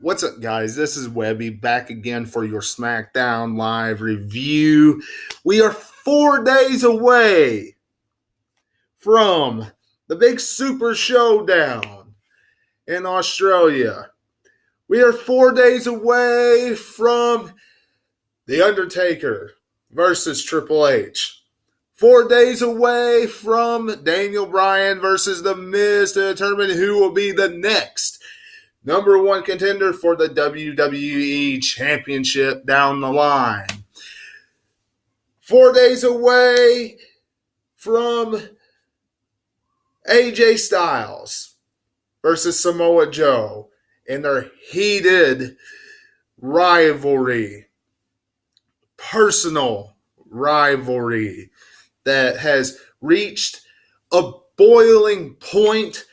What's up, guys? This is Webby back again for your SmackDown Live review. We are 4 days away from the big Super Showdown in Australia. We are 4 days away from The Undertaker versus Triple H. 4 days away from Daniel Bryan versus The Miz to determine who will be the next number one contender for the WWE Championship down the line. 4 days away from AJ Styles versus Samoa Joe in their heated rivalry, personal rivalry that has reached a boiling point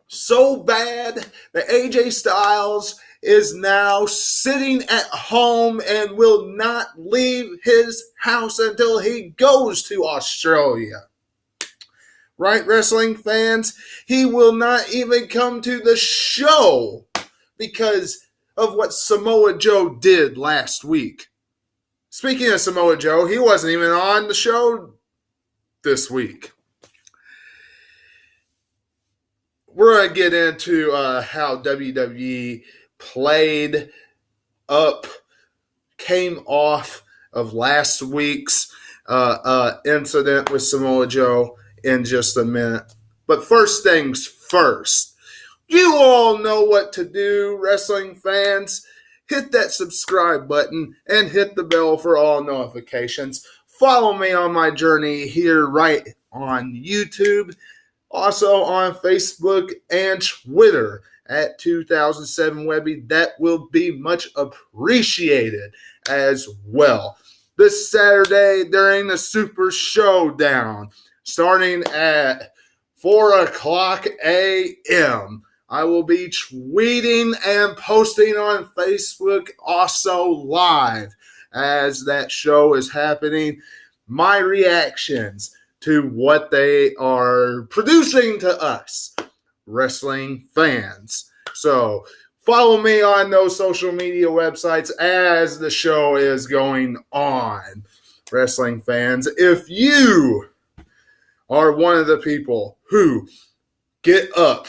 so bad that AJ Styles is now sitting at home and will not leave his house until he goes to Australia. Right, wrestling fans? He will not even come to the show because of what Samoa Joe did last week. Speaking of Samoa Joe, he wasn't even on the show this week. We're going to get into how WWE came off of last week's incident with Samoa Joe in just a minute. But first things first, you all know what to do, wrestling fans. Hit that subscribe button and hit the bell for all notifications. Follow me on my journey here right on YouTube. Also on Facebook and Twitter at 2007 Webby. That will be much appreciated as well. This Saturday during the Super Showdown, starting at 4 o'clock a.m., I will be tweeting and posting on Facebook also live as that show is happening. My reactions to what they are producing to us, wrestling fans. So follow me on those social media websites as the show is going on, wrestling fans. If you are one of the people who get up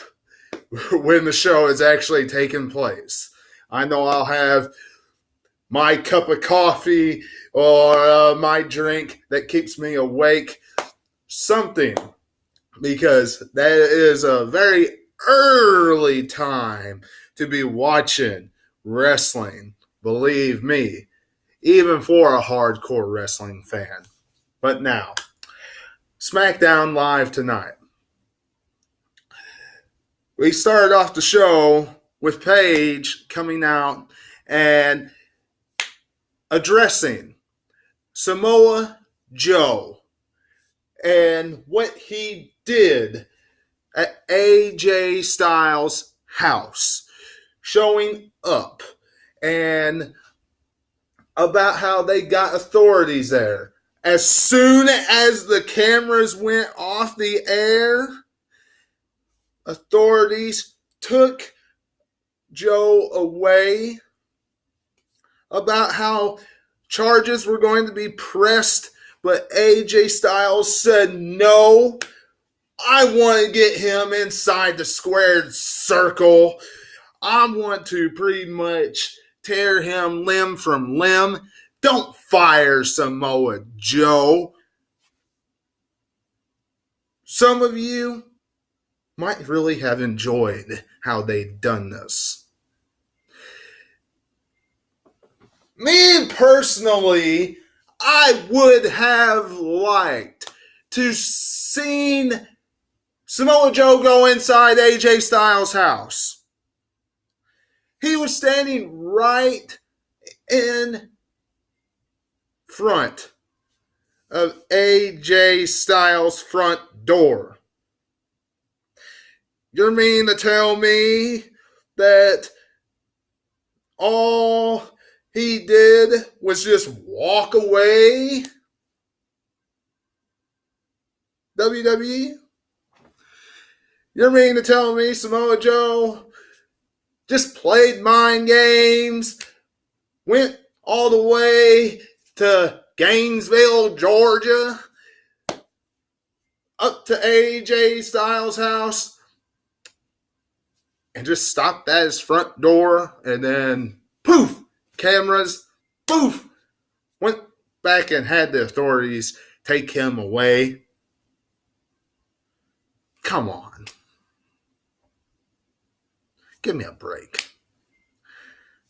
when the show is actually taking place, I know I'll have my cup of coffee or my drink that keeps me awake, something, because that is a very early time to be watching wrestling, believe me, even for a hardcore wrestling fan. But now, SmackDown Live tonight. We started off the show with Paige coming out and addressing Samoa Joe and what he did at AJ Styles' house, showing up, and about how they got authorities there. As soon as the cameras went off the air, authorities took Joe away, about how charges were going to be pressed, but AJ Styles said, no, I want to get him inside the squared circle. I want to pretty much tear him limb from limb. Don't fire Samoa Joe. Some of you might really have enjoyed how they've done this. Me personally, I would have liked to seen Samoa Joe go inside AJ Styles' house. He was standing right in front of AJ Styles' front door. You mean to tell me that all he did was just walk away? WWE? You mean to tell me Samoa Joe just played mind games, went all the way to Gainesville, Georgia, up to AJ Styles' house, and just stopped at his front door, and then poof, cameras, poof, went back and had the authorities take him away. Come on. Give me a break.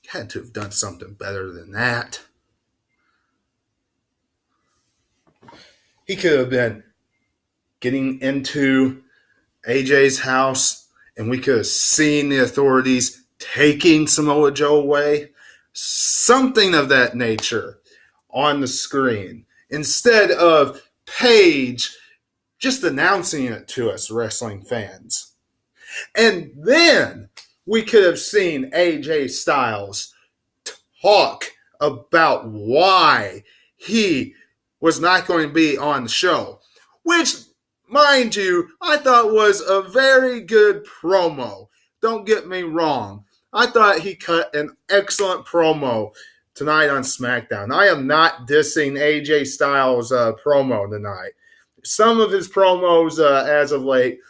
You had to have done something better than that. He could have been getting into AJ's house, and we could have seen the authorities taking Samoa Joe away. Something of that nature on the screen. Instead of Paige just announcing it to us wrestling fans. And then we could have seen AJ Styles talk about why he was not going to be on the show, which, mind you, I thought was a very good promo. Don't get me wrong. I thought he cut an excellent promo tonight on SmackDown. I am not dissing AJ Styles' promo tonight. Some of his promos as of late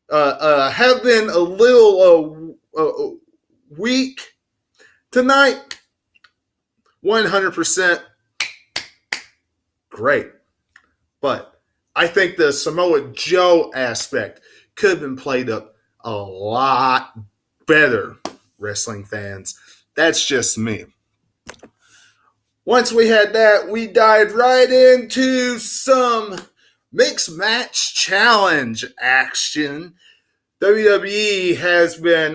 have been a little weak. Tonight, 100% great. But I think the Samoa Joe aspect could have been played up a lot better, wrestling fans. That's just me. Once we had that, we dived right into some mixed match challenge action. WWE has been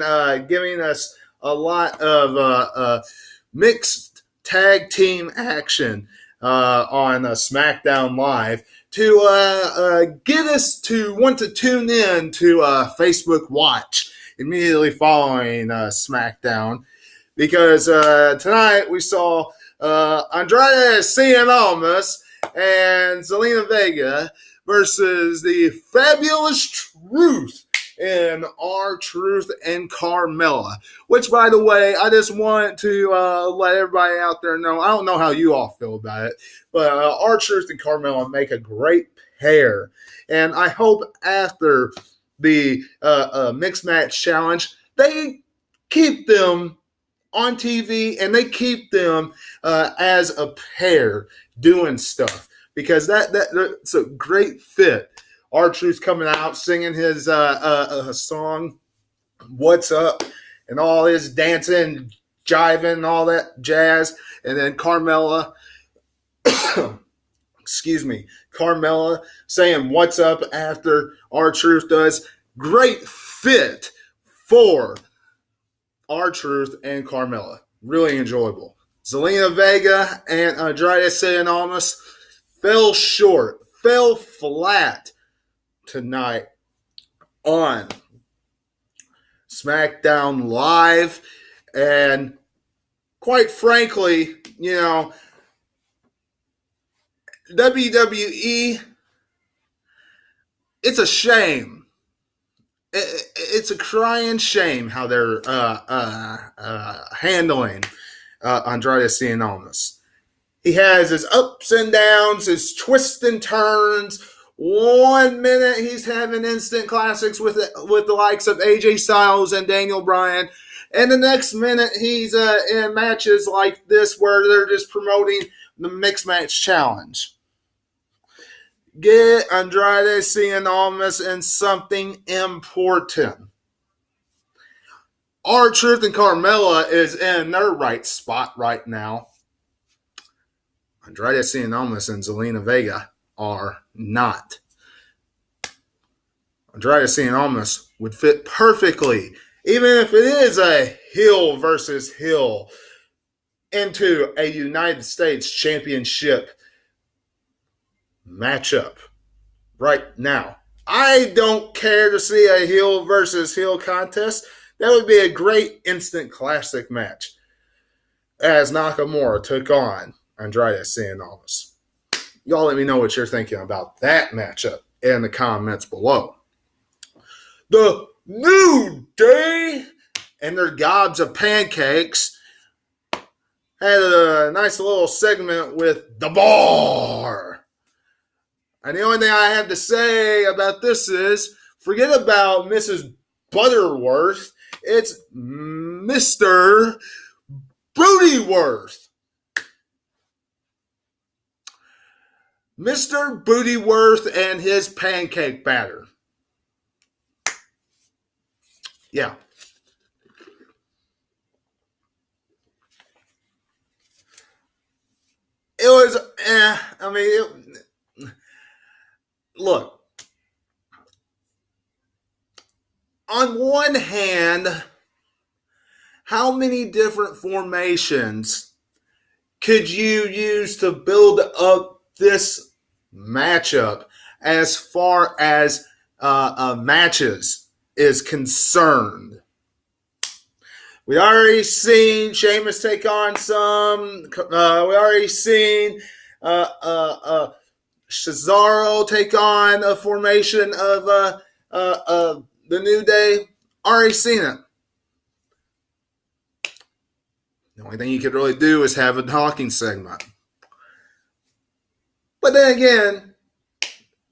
giving us a lot of mixed tag team action on SmackDown Live to get us to want to tune in to Facebook Watch immediately following SmackDown, because tonight we saw Andrade Carmella and Zelina Vega versus the Fabulous Truth and R-Truth and Carmella, which, by the way, I just want to let everybody out there know, I don't know how you all feel about it, but R-Truth and Carmella make a great pair, and I hope after the Mixed Match Challenge, they keep them on TV and they keep them as a pair doing stuff, because that's a great fit. R-Truth coming out singing his song, What's Up, and all his dancing, jiving, and all that jazz. And then Carmella, Carmella saying What's Up after R-Truth does. Great fit for R-Truth and Carmella. Really enjoyable. Zelina Vega and Andrade Carmella fell flat tonight on SmackDown Live. And quite frankly, WWE, it's a shame. It's a crying shame how they're handling Andrade Carmella. He has his ups and downs, his twists and turns. 1 minute he's having instant classics with the likes of AJ Styles and Daniel Bryan, and the next minute he's in matches like this where they're just promoting the Mixed Match Challenge. Get Andrade Carmella in something important. R-Truth and Carmella is in their right spot right now. Andrade Carmella and Zelina Vega are not. Andrade Carmella would fit perfectly, even if it is a heel versus heel, into a United States Championship matchup right now. I don't care to see a heel versus heel contest. That would be a great instant classic match, as Nakamura took on Andrade Carmella. Y'all let me know what you're thinking about that matchup in the comments below. The New Day and their gobs of pancakes had a nice little segment with The Bar. And the only thing I have to say about this is, forget about Mrs. Butterworth. It's Mr. Bootyworth. Mr. Bootyworth and his pancake batter. Yeah. It was, look. On one hand, how many different formations could you use to build up this matchup as far as matches is concerned? We already seen Sheamus take on some. We already seen Cesaro take on a formation of the New Day. Already seen it. The only thing you could really do is have a talking segment. But then again,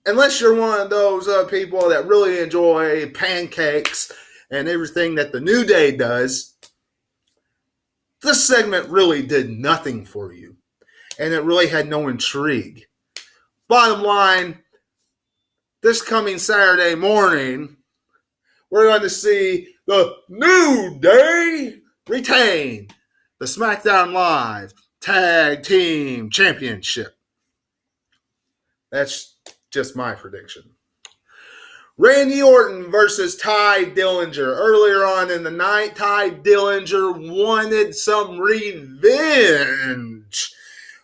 unless you're one of those people that really enjoy pancakes and everything that the New Day does, this segment really did nothing for you. And it really had no intrigue. Bottom line, this coming Saturday morning, we're going to see the New Day retain the SmackDown Live Tag Team Championship. That's just my prediction. Randy Orton versus Ty Dillinger. Earlier on in the night, Ty Dillinger wanted some revenge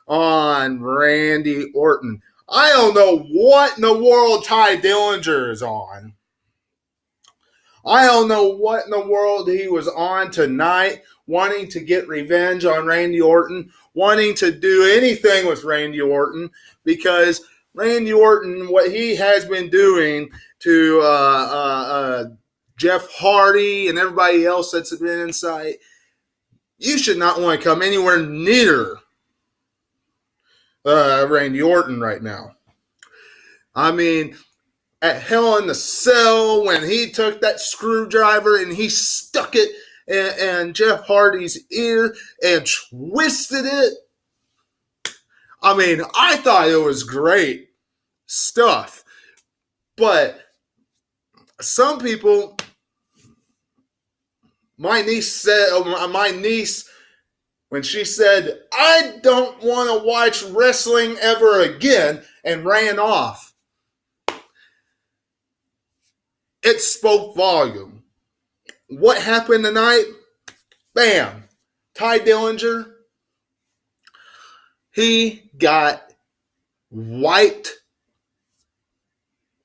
on Randy Orton. I don't know what in the world Ty Dillinger is on. I don't know what in the world he was on tonight, wanting to get revenge on Randy Orton, wanting to do anything with Randy Orton, because Randy Orton, what he has been doing to Jeff Hardy and everybody else that's been in sight, you should not want to come anywhere near Randy Orton right now. I mean, at Hell in the Cell, when he took that screwdriver and he stuck it in Jeff Hardy's ear and twisted it, I mean, I thought it was great stuff. But some people, my niece, when she said, I don't want to watch wrestling ever again, and ran off, it spoke volume. What happened tonight? Bam. Ty Dillinger, he got wiped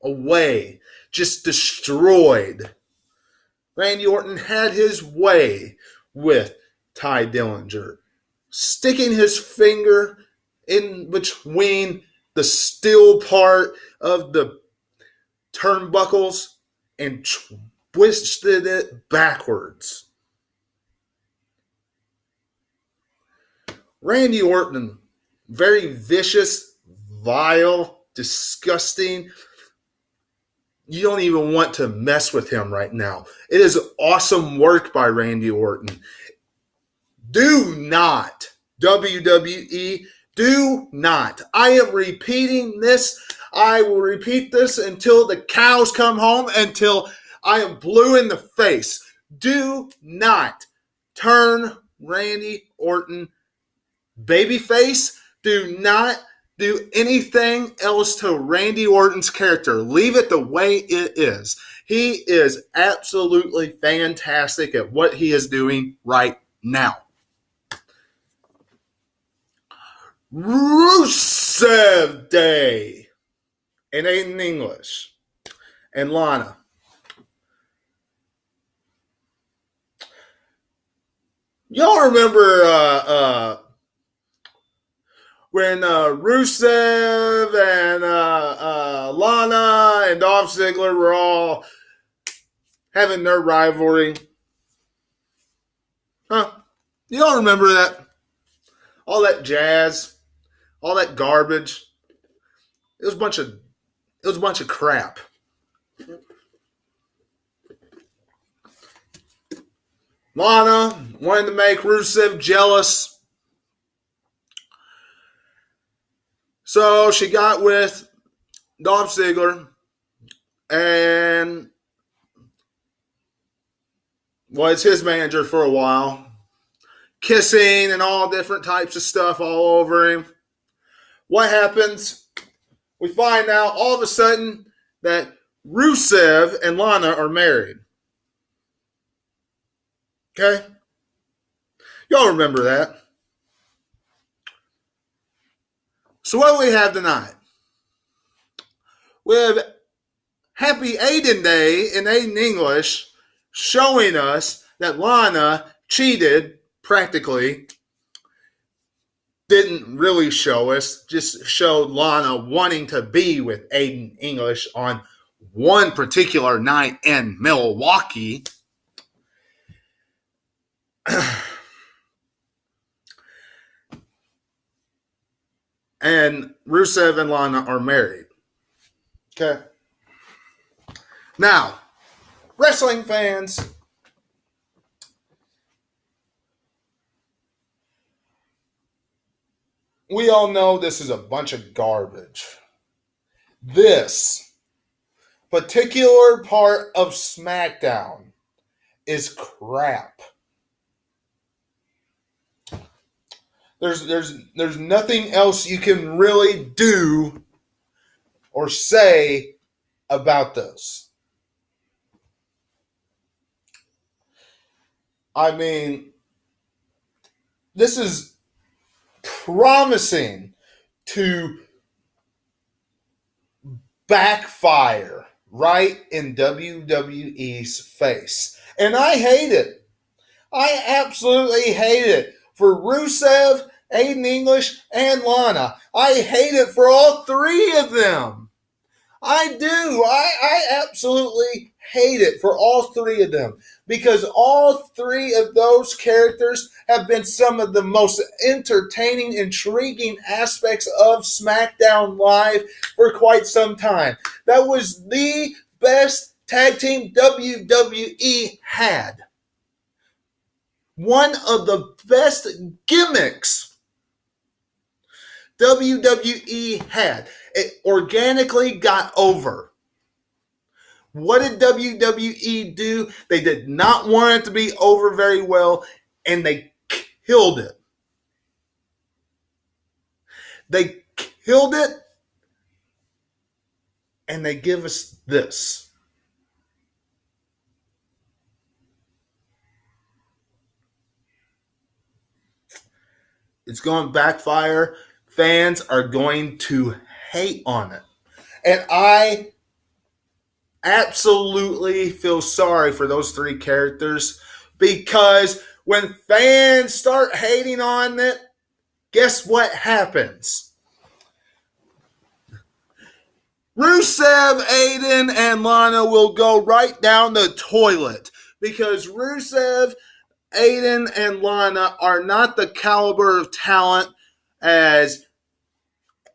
away, just destroyed. Randy Orton had his way with Ty Dillinger, sticking his finger in between the steel part of the turnbuckles and twisted it backwards. Randy Orton, very vicious, vile, disgusting. You don't even want to mess with him right now. It is awesome work by Randy Orton. Do not, WWE, do not. I am repeating this. I will repeat this until the cows come home, until I am blue in the face. Do not turn Randy Orton babyface. Do not do anything else to Randy Orton's character. Leave it the way it is. He is absolutely fantastic at what he is doing right now. Rusev Day in Aiden English and Lana. Y'all remember when Rusev and Lana and Dolph Ziggler were all having their rivalry? You don't remember that? All that jazz, all that garbage. It was a bunch of crap. Lana wanted to make Rusev jealous. So she got with Dolph Ziggler and was his manager for a while. Kissing and all different types of stuff all over him. What happens? We find out all of a sudden that Rusev and Lana are married. Okay? Y'all remember that. So what do we have tonight? We have Happy Aiden Day in Aiden English showing us that Lana cheated practically. Didn't really show us, just showed Lana wanting to be with Aiden English on one particular night in Milwaukee. And Rusev and Lana are married. Okay. Now, wrestling fans, we all know this is a bunch of garbage. This particular part of SmackDown is crap. There's nothing else you can really do or say about this. I mean, this is promising to backfire right in WWE's face. And I hate it. I absolutely hate it for Rusev, Aiden English, and Lana. I hate it for all three of them. I do. I absolutely hate it for all three of them because all three of those characters have been some of the most entertaining, intriguing aspects of SmackDown Live for quite some time. That was the best tag team WWE had. One of the best gimmicks WWE had. It organically got over. What did WWE do? They did not want it to be over very well, and they killed it. They killed it, and they give us this. It's going to backfire. Fans are going to hate on it. And I absolutely feel sorry for those three characters because when fans start hating on it, guess what happens? Rusev, Aiden, and Lana will go right down the toilet because Rusev, Aiden, and Lana are not the caliber of talent as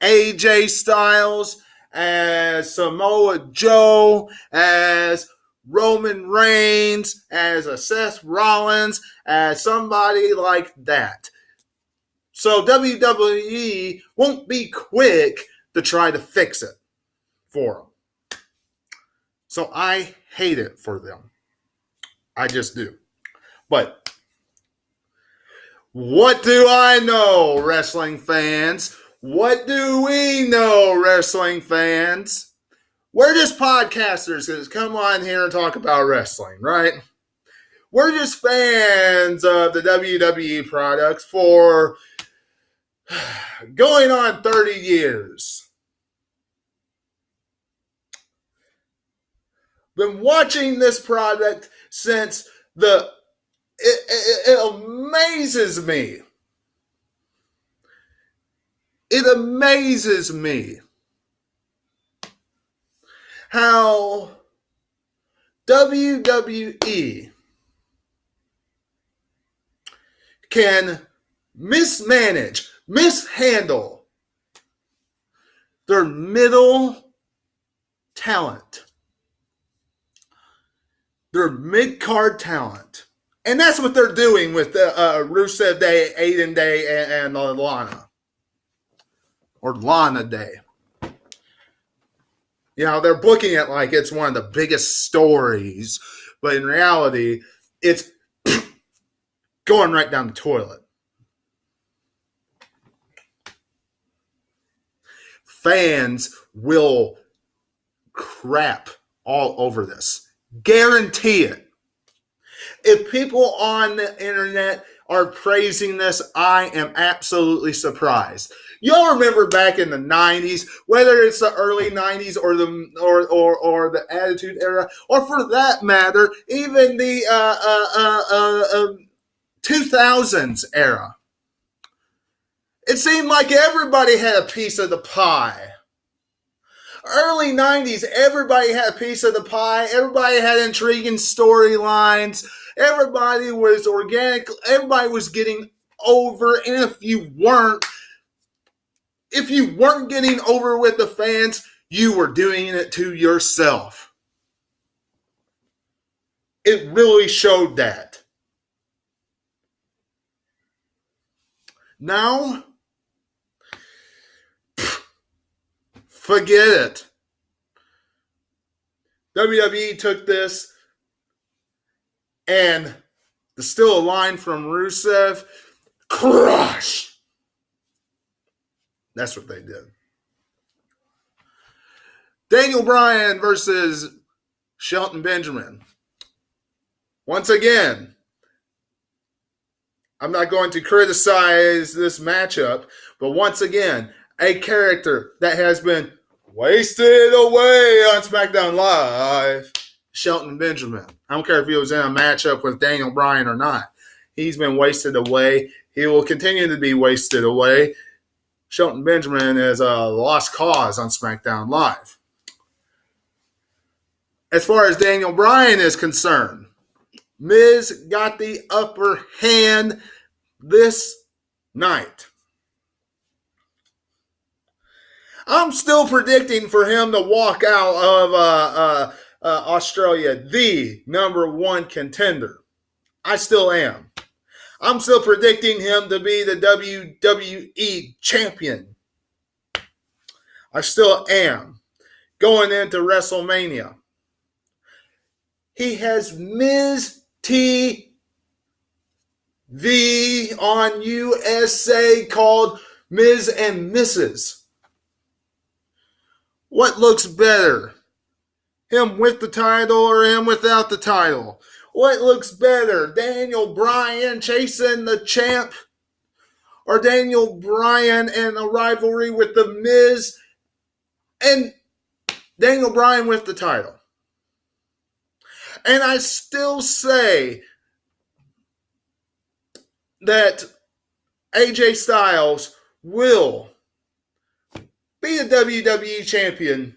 AJ Styles, as Samoa Joe, as Roman Reigns, as a Seth Rollins, as somebody like that. So WWE won't be quick to try to fix it for them. So I hate it for them. I just do. But what do I know, wrestling fans? What do we know, wrestling fans? We're just podcasters that come on here and talk about wrestling, right? We're just fans of the WWE products for going on 30 years. Been watching this product since it amazes me. It amazes me how WWE can mismanage, mishandle their middle talent, their mid-card talent. And that's what they're doing with Rusev Day, Aiden Day, and Lana. Or Lana Day. You know, they're booking it like it's one of the biggest stories. But in reality, it's going right down the toilet. Fans will crap all over this. Guarantee it. If people on the internet are praising this, I am absolutely surprised. Y'all remember back in the 90s, whether it's the early 90s or the Attitude Era, or for that matter, even the 2000s era. It seemed like everybody had a piece of the pie. Early 90s, everybody had a piece of the pie. Everybody had intriguing storylines. Everybody was organic. Everybody was getting over. And if you weren't getting over with the fans, you were doing it to yourself. It really showed that. Now, forget it. WWE took this, and the still a line from Rusev, crush. That's what they did. Daniel Bryan versus Shelton Benjamin. Once again, I'm not going to criticize this matchup, but once again, a character that has been wasted away on SmackDown Live, Shelton Benjamin. I don't care if he was in a matchup with Daniel Bryan or not. He's been wasted away. He will continue to be wasted away. Shelton Benjamin is a lost cause on SmackDown Live. As far as Daniel Bryan is concerned, Miz got the upper hand this night. I'm still predicting for him to walk out of Australia, the number one contender. I still am. I'm still predicting him to be the WWE champion. I still am. Going into WrestleMania. He has Miz TV on USA called Miz and Mrs. What looks better? Him with the title or him without the title? What looks better? Daniel Bryan chasing the champ? Or Daniel Bryan in a rivalry with the Miz and Daniel Bryan with the title? And I still say that AJ Styles will be the WWE champion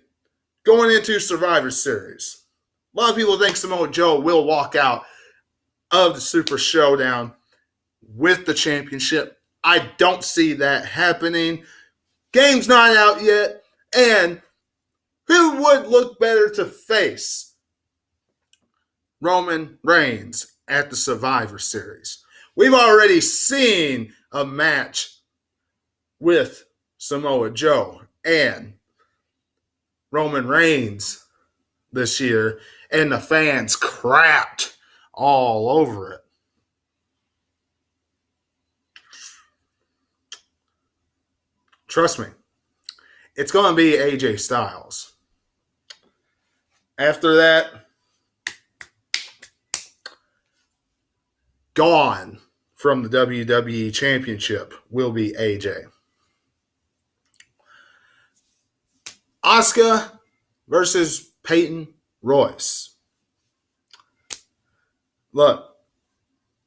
going into Survivor Series. A lot of people think Samoa Joe will walk out of the Super Showdown with the championship. I don't see that happening. Game's not out yet. And who would look better to face Roman Reigns at the Survivor Series? We've already seen a match with Samoa Joe and Roman Reigns this year, and the fans crapped all over it. Trust me, it's going to be AJ Styles. After that, gone from the WWE Championship will be AJ. Asuka versus Peyton Royce. Look,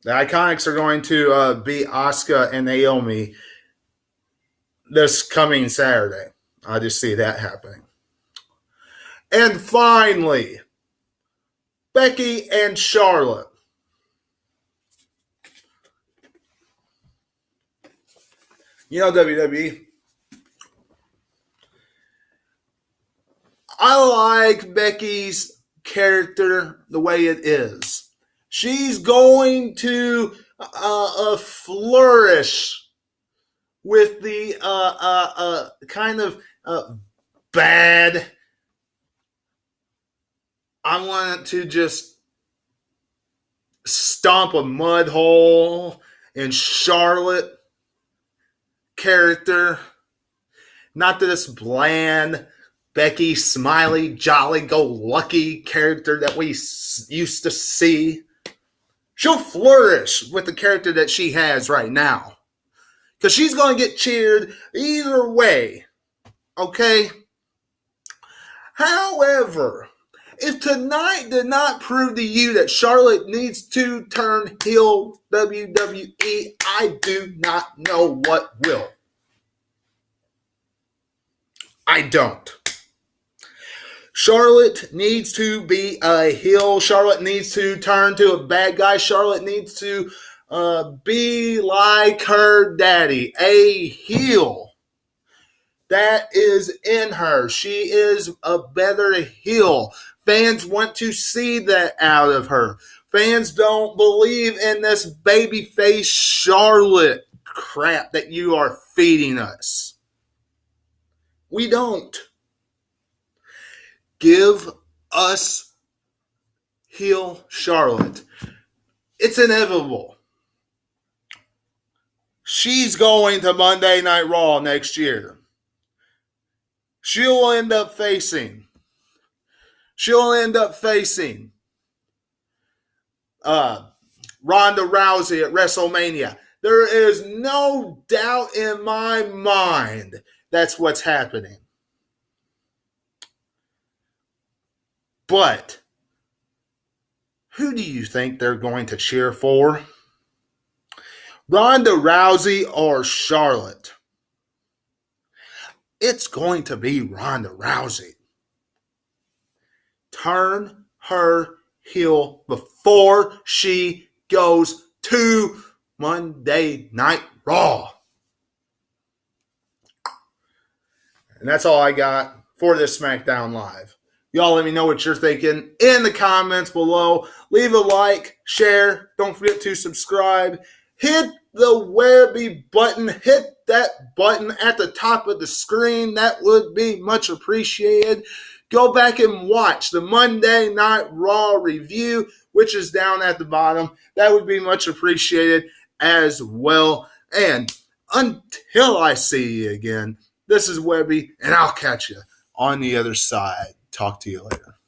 the Iconics are going to beat Asuka and Naomi this coming Saturday. I just see that happening. And finally, Becky and Charlotte. WWE, I like Becky's character the way it is. She's going to flourish with the kind of bad. I want to just stomp a mud hole in Charlotte character. Not this bland, Becky, smiley, jolly-go-lucky character that we used to see. She'll flourish with the character that she has right now. Because she's going to get cheered either way. Okay? However, if tonight did not prove to you that Charlotte needs to turn heel WWE, I do not know what will. I don't. Charlotte needs to be a heel. Charlotte needs to turn to a bad guy. Charlotte needs to be like her daddy, a heel. That is in her. She is a better heel. Fans want to see that out of her. Fans don't believe in this babyface Charlotte crap that you are feeding us. We don't. Give us heel Charlotte. It's inevitable. She's going to Monday Night Raw next year. She'll end up facing Ronda Rousey at WrestleMania. There is no doubt in my mind that's what's happening. But who do you think they're going to cheer for? Ronda Rousey or Charlotte? It's going to be Ronda Rousey. Turn her heel before she goes to Monday Night Raw. And that's all I got for this SmackDown Live. Y'all let me know what you're thinking in the comments below. Leave a like, share. Don't forget to subscribe. Hit the Webby button. Hit that button at the top of the screen. That would be much appreciated. Go back and watch the Monday Night Raw review, which is down at the bottom. That would be much appreciated as well. And until I see you again, this is Webby, and I'll catch you on the other side. Talk to you later.